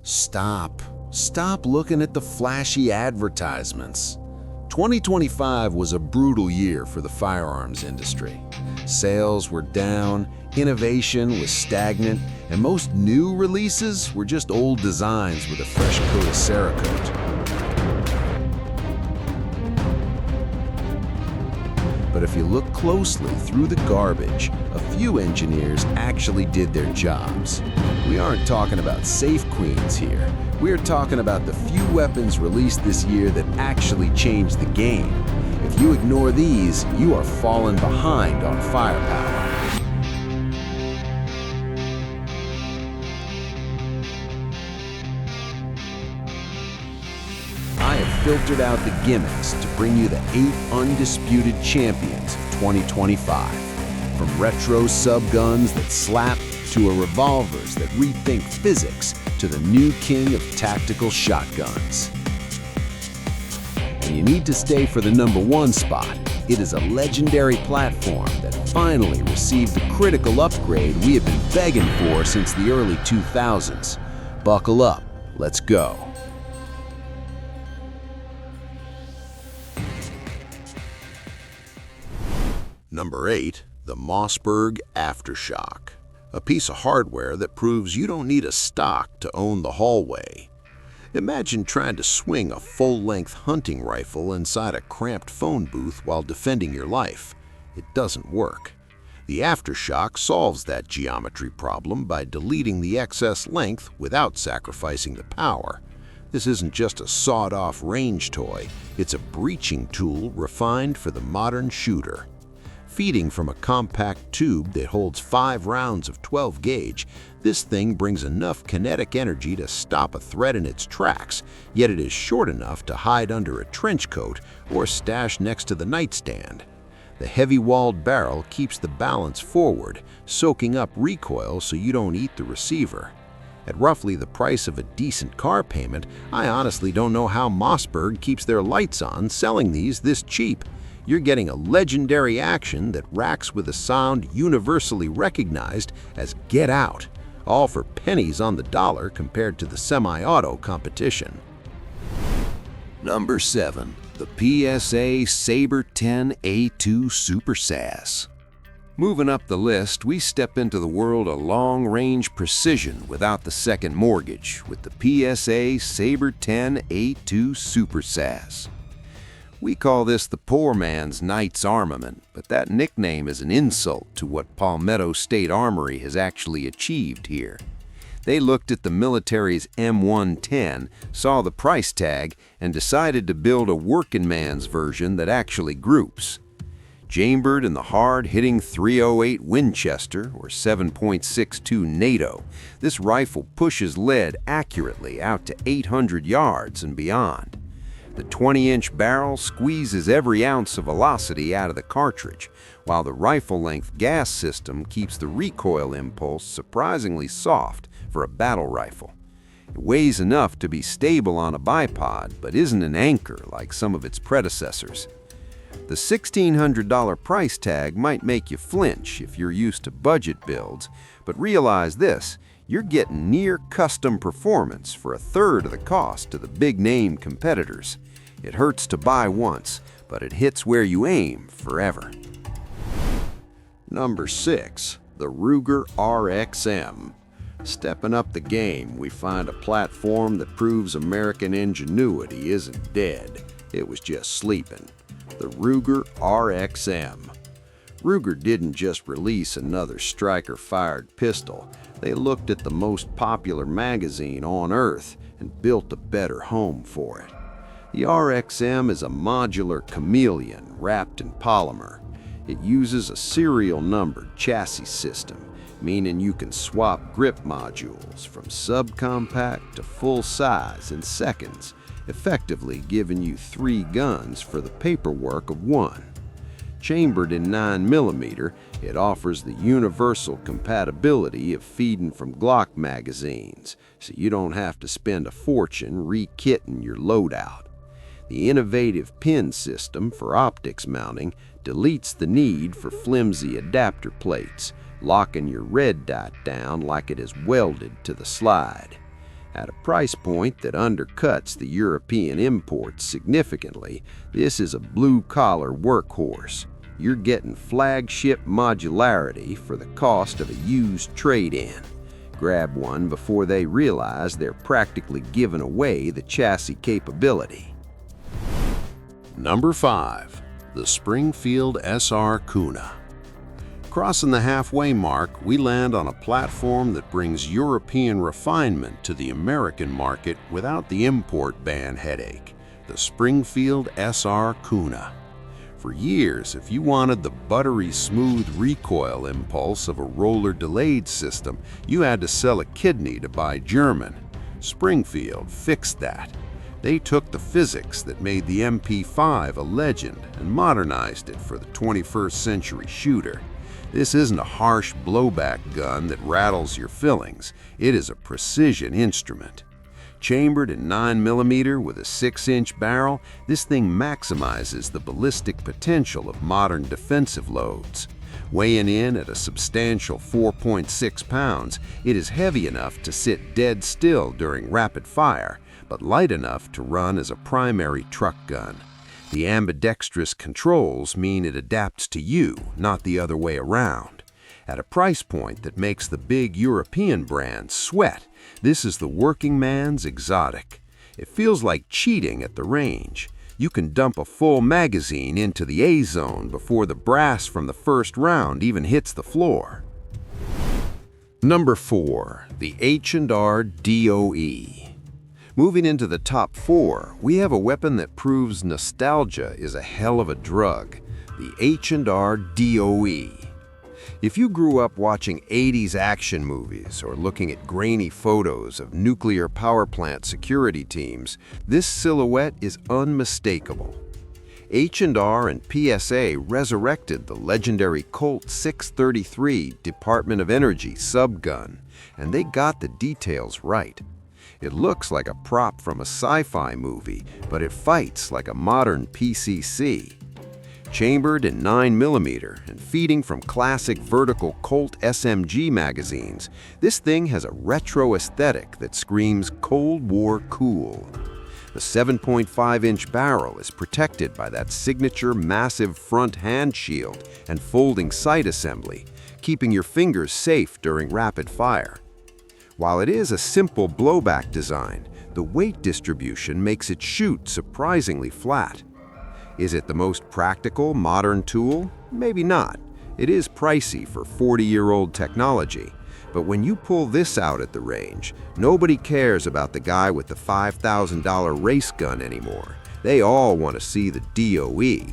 Stop. Stop looking at the flashy advertisements. 2025 was a brutal year for the firearms industry. Sales were down, innovation was stagnant, and most new releases were just old designs with a fresh coat of Cerakote. But if you look closely through the garbage, a few engineers actually did their jobs. We aren't talking about safe queens here. We're talking about the few weapons released this year that actually changed the game. If you ignore these, you are falling behind on firepower. I have filtered out the gimmicks to bring you the 8 undisputed champions of 2025. From retro subguns that slap to revolvers that rethink physics to the new king of tactical shotguns. And you need to stay for the #1 spot. It is a legendary platform that finally received the critical upgrade we have been begging for since the early 2000s. Buckle up, let's go. Number 8, the Mossberg Aftershock. A piece of hardware that proves you don't need a stock to own the hallway. Imagine trying to swing a full-length hunting rifle inside a cramped phone booth while defending your life. It doesn't work. The Aftershock solves that geometry problem by deleting the excess length without sacrificing the power. This isn't just a sawed-off range toy, it's a breaching tool refined for the modern shooter. Feeding from a compact tube that holds 5 rounds of 12 gauge, this thing brings enough kinetic energy to stop a threat in its tracks, yet it is short enough to hide under a trench coat or stash next to the nightstand. The heavy-walled barrel keeps the balance forward, soaking up recoil so you don't eat the receiver. At roughly the price of a decent car payment, I honestly don't know how Mossberg keeps their lights on selling these this cheap. You're getting a legendary action that racks with a sound universally recognized as "Get Out," all for pennies on the dollar compared to the semi-auto competition. Number 7, the PSA Saber-10 A2 Super SAS. Moving up the list, we step into the world of long-range precision without the second mortgage with the PSA Saber-10 A2 Super SAS. We call this the poor man's Knight's Armament, but that nickname is an insult to what Palmetto State Armory has actually achieved here. They looked at the military's M110, saw the price tag, and decided to build a working man's version that actually groups. Chambered in the hard-hitting .308 Winchester, or 7.62 NATO, this rifle pushes lead accurately out to 800 yards and beyond. The 20-inch barrel squeezes every ounce of velocity out of the cartridge, while the rifle-length gas system keeps the recoil impulse surprisingly soft for a battle rifle. It weighs enough to be stable on a bipod, but isn't an anchor like some of its predecessors. The $1,600 price tag might make you flinch if you're used to budget builds, but realize this: you're getting near custom performance for a third of the cost to the big-name competitors. It hurts to buy once, but it hits where you aim forever. Number 6, the Ruger RXM. Stepping up the game, we find a platform that proves American ingenuity isn't dead. It was just sleeping. The Ruger RXM. Ruger didn't just release another striker-fired pistol. They looked at the most popular magazine on Earth and built a better home for it. The RXM is a modular chameleon wrapped in polymer. It uses a serial-numbered chassis system, meaning you can swap grip modules from subcompact to full size in seconds, effectively giving you 3 guns for the paperwork of 1. Chambered in 9mm, it offers the universal compatibility of feeding from Glock magazines, so you don't have to spend a fortune re-kitting your loadout. The innovative pin system for optics mounting deletes the need for flimsy adapter plates, locking your red dot down like it is welded to the slide. At a price point that undercuts the European imports significantly, this is a blue-collar workhorse. You're getting flagship modularity for the cost of a used trade-in. Grab one before they realize they're practically giving away the chassis capability. Number 5. The Springfield SR Kuna. Crossing the halfway mark, we land on a platform that brings European refinement to the American market without the import ban headache, the Springfield SR Kuna. For years, if you wanted the buttery smooth recoil impulse of a roller-delayed system, you had to sell a kidney to buy German. Springfield fixed that. They took the physics that made the MP5 a legend and modernized it for the 21st century shooter. This isn't a harsh blowback gun that rattles your fillings. It is a precision instrument. Chambered in 9mm with a 6-inch barrel, this thing maximizes the ballistic potential of modern defensive loads. Weighing in at a substantial 4.6 pounds, it is heavy enough to sit dead still during rapid fire, but light enough to run as a primary truck gun. The ambidextrous controls mean it adapts to you, not the other way around. At a price point that makes the big European brands sweat, this is the working man's exotic. It feels like cheating at the range. You can dump a full magazine into the A-zone before the brass from the first round even hits the floor. Number 4. The H&R DOE. Moving into the top 4, we have a weapon that proves nostalgia is a hell of a drug, the H&R DOE. If you grew up watching 80s action movies or looking at grainy photos of nuclear power plant security teams, this silhouette is unmistakable. H&R and PSA resurrected the legendary Colt 633 Department of Energy subgun, and they got the details right. It looks like a prop from a sci-fi movie, but it fights like a modern PCC. Chambered in 9mm and feeding from classic vertical Colt SMG magazines, this thing has a retro aesthetic that screams Cold War cool. The 7.5-inch barrel is protected by that signature massive front hand shield and folding sight assembly, keeping your fingers safe during rapid fire. While it is a simple blowback design, the weight distribution makes it shoot surprisingly flat. Is it the most practical modern tool? Maybe not. It is pricey for 40-year-old technology. But when you pull this out at the range, nobody cares about the guy with the $5,000 race gun anymore. They all want to see the DOE.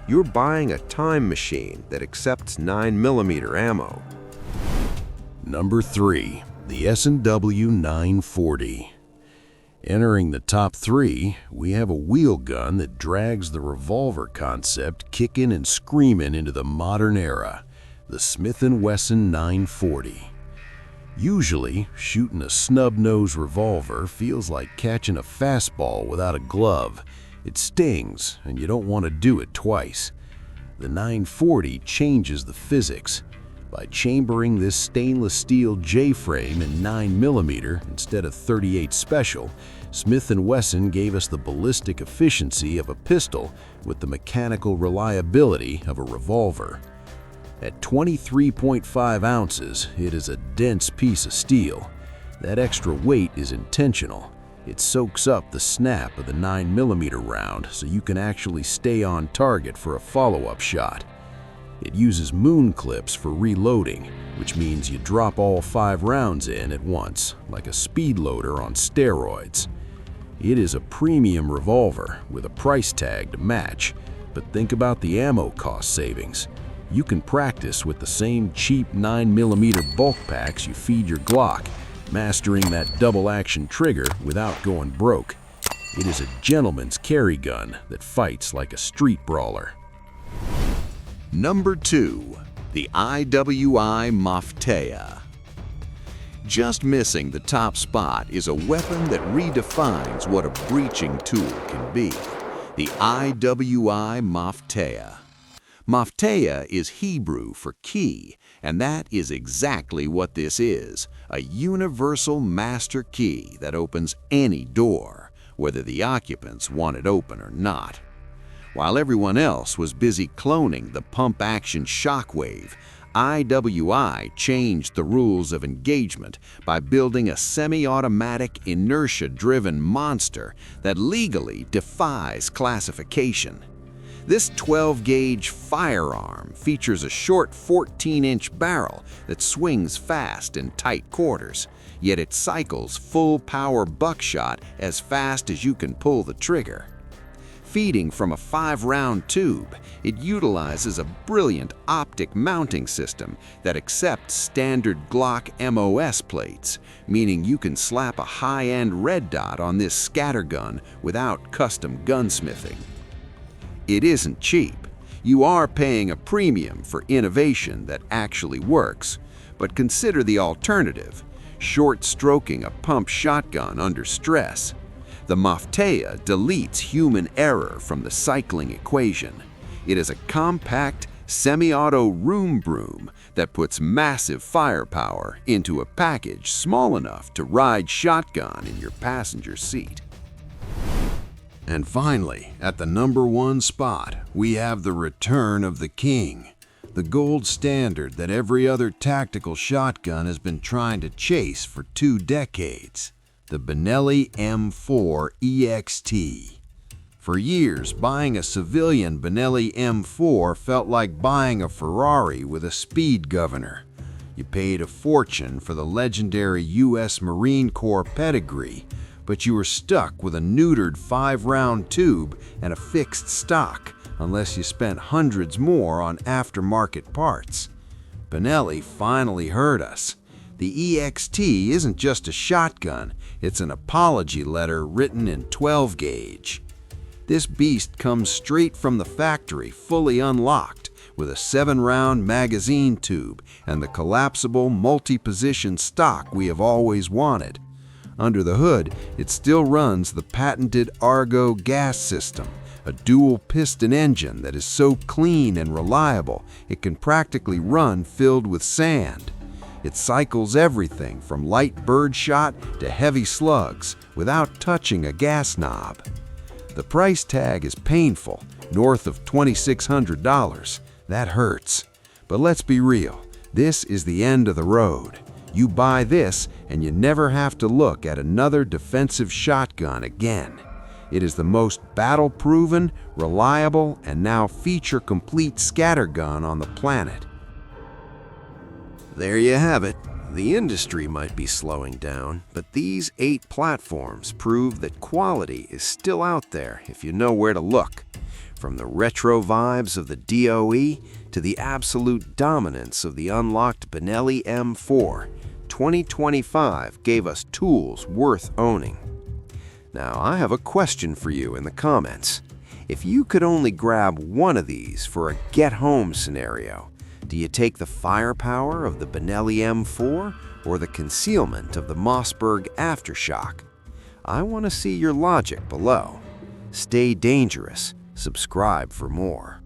You're buying a time machine that accepts 9mm ammo. Number 3. The S&W 940. Entering the top 3, we have a wheel gun that drags the revolver concept kicking and screaming into the modern era, the Smith & Wesson 940. Usually, shooting a snub-nose revolver feels like catching a fastball without a glove. It stings, and you don't want to do it twice. The 940 changes the physics. By chambering this stainless steel J-frame in 9mm instead of 38 Special, Smith & Wesson gave us the ballistic efficiency of a pistol with the mechanical reliability of a revolver. At 23.5 ounces, it is a dense piece of steel. That extra weight is intentional. It soaks up the snap of the 9mm round so you can actually stay on target for a follow-up shot. It uses moon clips for reloading, which means you drop all 5 rounds in at once, like a speed loader on steroids. It is a premium revolver with a price tag to match, but think about the ammo cost savings. You can practice with the same cheap 9mm bulk packs you feed your Glock, mastering that double-action trigger without going broke. It is a gentleman's carry gun that fights like a street brawler. Number 2. The IWI Mafa. Just missing the top spot is a weapon that redefines what a breaching tool can be, the IWI Mafa. Mafteya is Hebrew for key, and that is exactly what this is, a universal master key that opens any door, whether the occupants want it open or not. While everyone else was busy cloning the pump-action Shockwave, IWI changed the rules of engagement by building a semi-automatic, inertia-driven monster that legally defies classification. This 12-gauge Firearm features a short 14-inch barrel that swings fast in tight quarters, yet it cycles full-power buckshot as fast as you can pull the trigger. Feeding from a 5-round tube, it utilizes a brilliant optic mounting system that accepts standard Glock MOS plates, meaning you can slap a high-end red dot on this scattergun without custom gunsmithing. It isn't cheap. You are paying a premium for innovation that actually works, but consider the alternative, short-stroking a pump shotgun under stress. The Mafteya deletes human error from the cycling equation. It is a compact, semi-auto room broom that puts massive firepower into a package small enough to ride shotgun in your passenger seat. And finally, at the #1 spot, we have the return of the king, the gold standard that every other tactical shotgun has been trying to chase for 2 decades, the Benelli M4 EXT. For years, buying a civilian Benelli M4 felt like buying a Ferrari with a speed governor. You paid a fortune for the legendary U.S. Marine Corps pedigree, but you were stuck with a neutered 5-round tube and a fixed stock unless you spent hundreds more on aftermarket parts. Benelli finally heard us. The EXT isn't just a shotgun, it's an apology letter written in 12-gauge. This beast comes straight from the factory, fully unlocked, with a 7-round magazine tube and the collapsible multi-position stock we have always wanted. Under the hood, it still runs the patented Argo gas system, a dual-piston engine that is so clean and reliable it can practically run filled with sand. It cycles everything from light birdshot to heavy slugs without touching a gas knob. The price tag is painful, north of $2,600. That hurts. But let's be real, this is the end of the road. You buy this and you never have to look at another defensive shotgun again. It is the most battle-proven, reliable, and now feature-complete scattergun on the planet. There you have it. The industry might be slowing down, but these 8 platforms prove that quality is still out there if you know where to look. From the retro vibes of the DOE to the absolute dominance of the unlocked Benelli M4, 2025 gave us tools worth owning. Now, I have a question for you in the comments. If you could only grab one of these for a get-home scenario, do you take the firepower of the Benelli M4 or the concealment of the Mossberg Aftershock? I want to see your logic below. Stay dangerous. Subscribe for more.